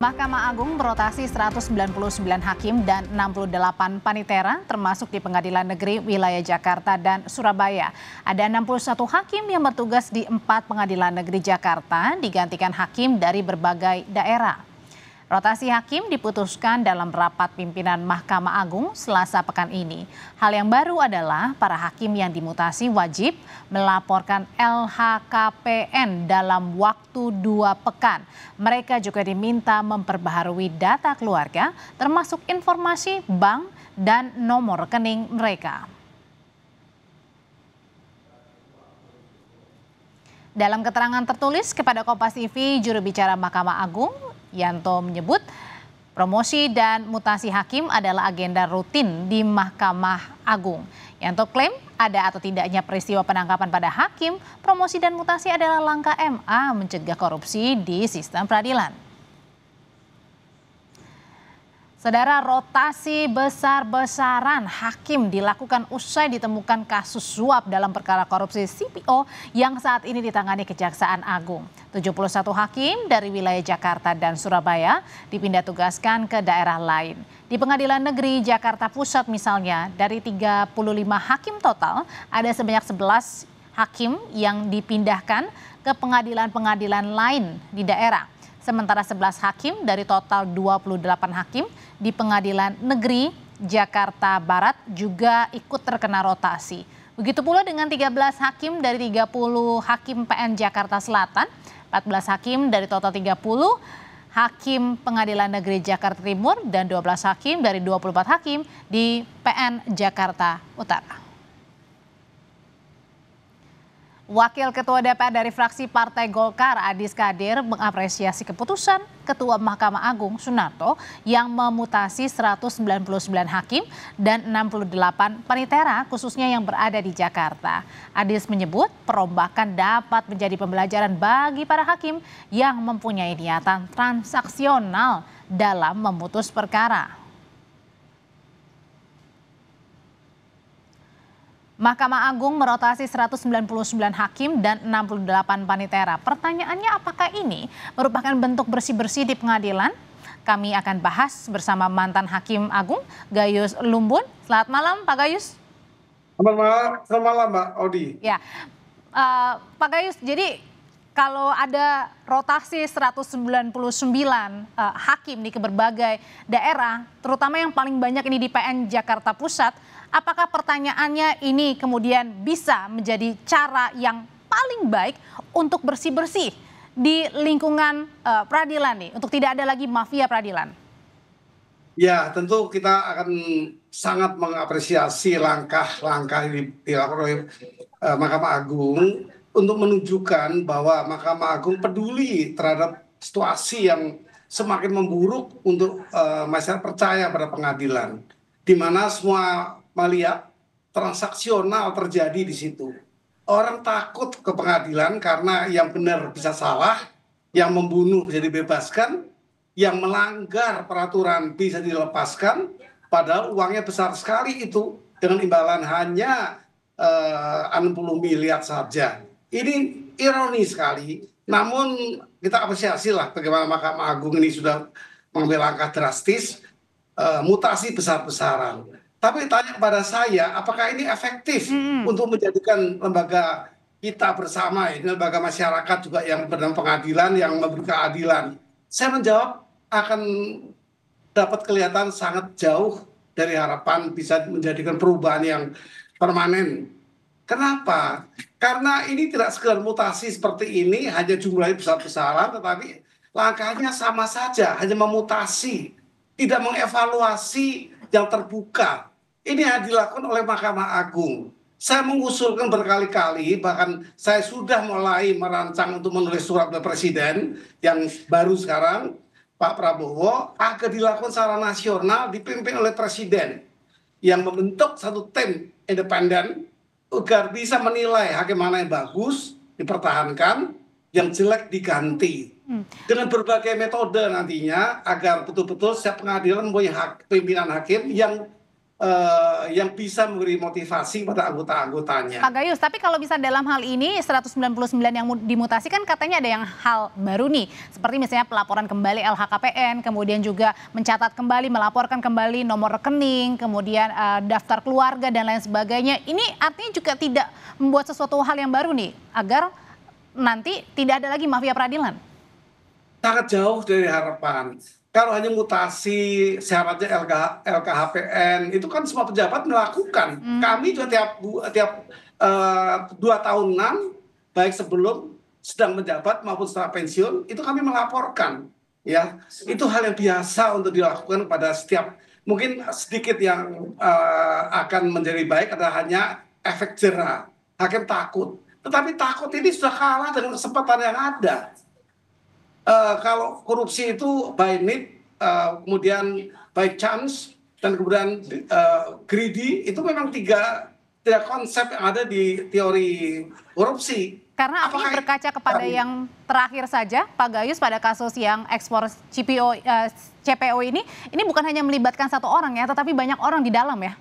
Mahkamah Agung berotasi 199 hakim dan 68 panitera termasuk di Pengadilan Negeri Wilayah Jakarta dan Surabaya. Ada 61 hakim yang bertugas di 4 Pengadilan Negeri Jakarta digantikan hakim dari berbagai daerah. Rotasi hakim diputuskan dalam rapat pimpinan Mahkamah Agung Selasa pekan ini. Hal yang baru adalah para hakim yang dimutasi wajib melaporkan LHKPN dalam waktu 2 pekan. Mereka juga diminta memperbaharui data keluarga termasuk informasi bank dan nomor rekening mereka. Dalam keterangan tertulis kepada Kompas TV, juru bicara Mahkamah Agung Yanto menyebut promosi dan mutasi hakim adalah agenda rutin di Mahkamah Agung. Yanto klaim ada atau tidaknya peristiwa penangkapan pada hakim, promosi dan mutasi adalah langkah MA mencegah korupsi di sistem peradilan. Saudara, rotasi besar-besaran hakim dilakukan usai ditemukan kasus suap dalam perkara korupsi CPO yang saat ini ditangani Kejaksaan Agung. 71 hakim dari wilayah Jakarta dan Surabaya dipindah tugaskan ke daerah lain. Di Pengadilan Negeri Jakarta Pusat misalnya, dari 35 hakim total, ada sebanyak 11 hakim yang dipindahkan ke pengadilan-pengadilan lain di daerah. Sementara 11 hakim dari total 28 hakim di Pengadilan Negeri Jakarta Barat juga ikut terkena rotasi. Begitu pula dengan 13 hakim dari 30 hakim PN Jakarta Selatan, 14 hakim dari total 30 hakim Pengadilan Negeri Jakarta Timur, dan 12 hakim dari 24 hakim di PN Jakarta Utara. Wakil Ketua DPR dari fraksi Partai Golkar, Adis Kadir, mengapresiasi keputusan Ketua Mahkamah Agung Sunarto yang memutasi 199 hakim dan 68 panitera khususnya yang berada di Jakarta. Adis menyebut perombakan dapat menjadi pembelajaran bagi para hakim yang mempunyai niatan transaksional dalam memutus perkara. Mahkamah Agung merotasi 199 hakim dan 68 panitera. Pertanyaannya, apakah ini merupakan bentuk bersih-bersih di pengadilan? Kami akan bahas bersama mantan Hakim Agung, Gayus Lumbun. Selamat malam, Pak Gayus. Selamat malam, Mbak Odi. Ya, Pak Gayus, jadi kalau ada rotasi 199 hakim nih ke berbagai daerah, terutama yang paling banyak ini di PN Jakarta Pusat, apakah pertanyaannya ini kemudian bisa menjadi cara yang paling baik untuk bersih-bersih di lingkungan peradilan nih, untuk tidak ada lagi mafia peradilan? Ya, tentu kita akan sangat mengapresiasi langkah-langkah yang dilakukan oleh Mahkamah Agung untuk menunjukkan bahwa Mahkamah Agung peduli terhadap situasi yang semakin memburuk untuk masyarakat percaya pada pengadilan, di mana semua melihat transaksional terjadi di situ. Orang takut ke pengadilan karena yang benar bisa salah, yang membunuh bisa dibebaskan, yang melanggar peraturan bisa dilepaskan, padahal uangnya besar sekali itu dengan imbalan hanya 60 miliar saja. Ini ironi sekali, namun kita apresiasi lah bagaimana Mahkamah Agung ini sudah mengambil langkah drastis, mutasi besar-besaran. Tapi tanya kepada saya, apakah ini efektif untuk menjadikan lembaga kita bersama, ini lembaga masyarakat juga yang bernama pengadilan, yang memberi keadilan? Saya menjawab akan dapat kelihatan sangat jauh dari harapan bisa menjadikan perubahan yang permanen. Kenapa? Karena ini tidak sekedar mutasi seperti ini, hanya jumlahnya besar-besaran, tetapi langkahnya sama saja, hanya memutasi, tidak mengevaluasi yang terbuka. Ini yang dilakukan oleh Mahkamah Agung. Saya mengusulkan berkali-kali, bahkan saya sudah mulai merancang untuk menulis surat ke Presiden yang baru sekarang, Pak Prabowo, agar dilakukan secara nasional dipimpin oleh Presiden yang membentuk satu tim independen agar bisa menilai hakim mana yang bagus dipertahankan, yang jelek diganti dengan berbagai metode nantinya agar betul-betul setiap pengadilan mempunyai pimpinan hakim yang yang bisa memberi motivasi pada anggota-anggotanya. Pak Gayus, tapi kalau bisa dalam hal ini 199 yang dimutasi kan katanya ada yang hal baru nih. Seperti misalnya pelaporan kembali LHKPN, kemudian juga mencatat kembali, melaporkan kembali nomor rekening, kemudian daftar keluarga dan lain sebagainya. Ini artinya juga tidak membuat sesuatu hal yang baru nih, agar nanti tidak ada lagi mafia peradilan. Sangat jauh dari harapan. Kalau hanya mutasi syaratnya LKHPN, itu kan semua pejabat melakukan. Kami juga tiap 2 tahunan, baik sebelum sedang menjabat maupun setelah pensiun, itu kami melaporkan. Ya, itu hal yang biasa untuk dilakukan pada setiap. Mungkin sedikit yang akan menjadi baik adalah hanya efek jera. Hakim takut. Tetapi takut ini sudah kalah dengan kesempatan yang ada. Kalau korupsi itu by need, kemudian by chance, dan kemudian greedy, itu memang tiga konsep yang ada di teori korupsi. Karena artinya berkaca kepada yang terakhir saja, Pak Gayus, pada kasus yang ekspor CPO ini bukan hanya melibatkan satu orang ya, tetapi banyak orang di dalam ya.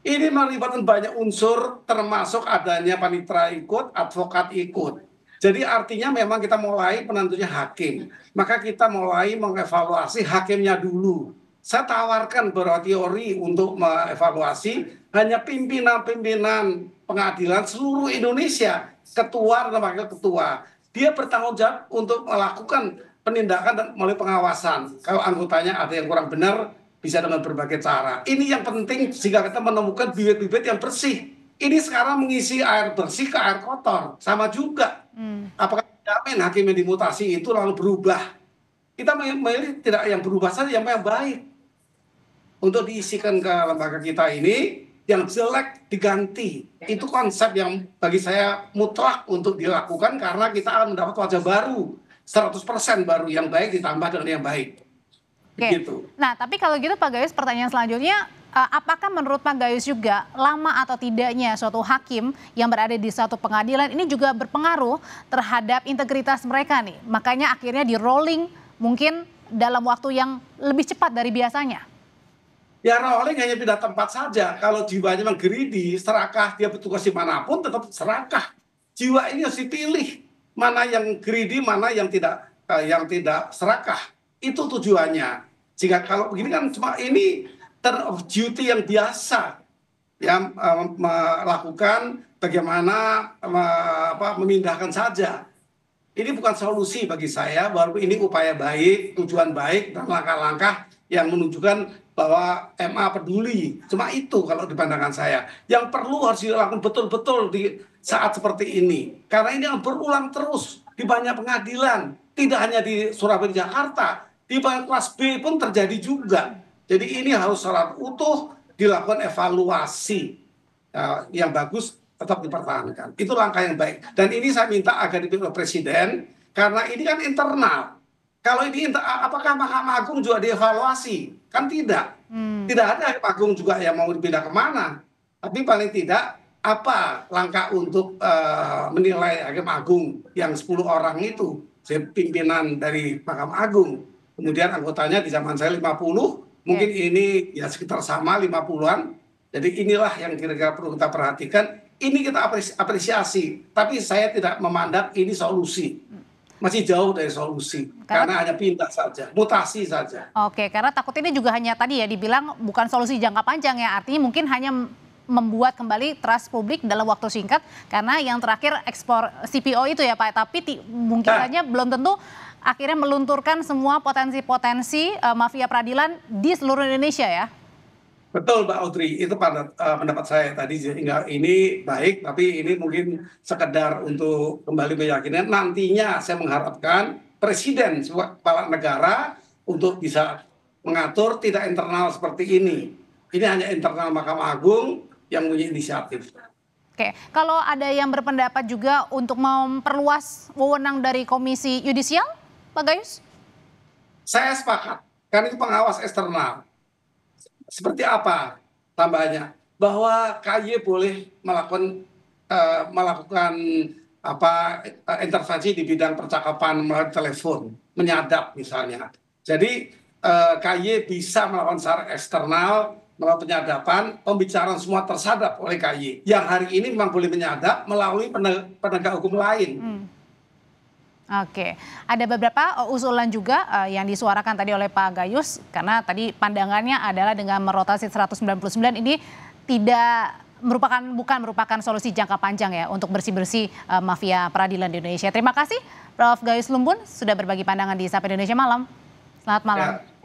Ini melibatkan banyak unsur, termasuk adanya panitera ikut, advokat ikut. Jadi artinya memang kita mulai penentunya hakim. Maka kita mulai mengevaluasi hakimnya dulu. Saya tawarkan beberapa teori untuk mengevaluasi hanya pimpinan-pimpinan pengadilan seluruh Indonesia. Ketua dan wakil ketua. Dia bertanggung jawab untuk melakukan penindakan dan melalui pengawasan. Kalau anggotanya ada yang kurang benar, bisa dengan berbagai cara. Ini yang penting jika kita menemukan bibit-bibit yang bersih. Ini sekarang mengisi air bersih ke air kotor. Sama juga. Apakah jamin hakim yang dimutasi itu lalu berubah? Kita memilih tidak yang berubah saja, yang baik. Untuk diisikan ke lembaga kita ini, yang jelek diganti. Itu konsep yang bagi saya mutlak untuk dilakukan karena kita akan mendapat wajah baru. 100% baru, yang baik ditambah dengan yang baik. Begitu. Nah, tapi kalau gitu Pak Gayus, pertanyaan selanjutnya, apakah menurut Pak Gayus juga lama atau tidaknya suatu hakim yang berada di suatu pengadilan ini juga berpengaruh terhadap integritas mereka nih? Makanya akhirnya di rolling mungkin dalam waktu yang lebih cepat dari biasanya. Ya rolling hanya pindah tempat saja. Kalau jiwanya memang greedy, serakah, dia bertugas dimanapun tetap serakah. Jiwa ini harus dipilih. Mana yang greedy, mana yang tidak serakah. Itu tujuannya. Jika kalau begini kan cuma ini turn of duty yang biasa, ya, melakukan bagaimana memindahkan saja. Ini bukan solusi bagi saya, walaupun ini upaya baik, tujuan baik, dan langkah-langkah yang menunjukkan bahwa MA peduli. Cuma itu kalau di pandangan saya. Yang perlu harus dilakukan betul-betul di saat seperti ini. Karena ini berulang terus di banyak pengadilan. Tidak hanya di Surabaya, Jakarta. Di kelas B pun terjadi juga. Jadi ini harus secara utuh dilakukan evaluasi yang bagus, tetap dipertahankan. Itu langkah yang baik. Dan ini saya minta agar dipilih oleh Presiden, karena ini kan internal. Kalau ini apakah Mahkamah Agung juga dievaluasi? Kan tidak. Tidak ada Hakim Agung juga yang mau dipindah kemana. Tapi paling tidak apa langkah untuk menilai Hakim Agung yang 10 orang itu, pimpinan dari Mahkamah Agung. Kemudian anggotanya di zaman saya 50, mungkin ini ya sekitar sama 50-an. Jadi inilah yang kira-kira perlu kita perhatikan. Ini kita apresiasi, tapi saya tidak memandang ini solusi. Masih jauh dari solusi, karena hanya pindah saja, mutasi saja. Oke, karena takut ini juga hanya tadi ya dibilang bukan solusi jangka panjang ya, artinya mungkin hanya membuat kembali trust publik dalam waktu singkat, karena yang terakhir ekspor CPO itu ya Pak, tapi mungkin saja belum tentu akhirnya melunturkan semua potensi-potensi mafia peradilan di seluruh Indonesia ya. Betul Mbak Audrey, itu pendapat saya tadi, sehingga ini baik, tapi ini mungkin sekedar untuk kembali meyakinkan. Nantinya saya mengharapkan Presiden sebagai kepala negara untuk bisa mengatur tidak internal seperti ini. Ini hanya internal Mahkamah Agung yang punya inisiatif. Oke, kalau ada yang berpendapat juga untuk memperluas wewenang dari Komisi Yudisial, Pak Gayus? Saya sepakat, karena itu pengawas eksternal. Seperti apa tambahnya? Bahwa KY boleh melakukan intervensi di bidang percakapan melalui telepon, menyadap misalnya. Jadi KY bisa melakukan secara eksternal melalui penyadapan, pembicaraan semua tersadap oleh KY. Yang hari ini memang boleh menyadap melalui penegak hukum lain. Oke, ada beberapa usulan juga yang disuarakan tadi oleh Pak Gayus, karena tadi pandangannya adalah dengan merotasi 199 ini bukan merupakan solusi jangka panjang ya untuk bersih-bersih mafia peradilan di Indonesia. Terima kasih Prof. Gayus Lumbun sudah berbagi pandangan di Sapa Indonesia Malam. Selamat malam. Ya.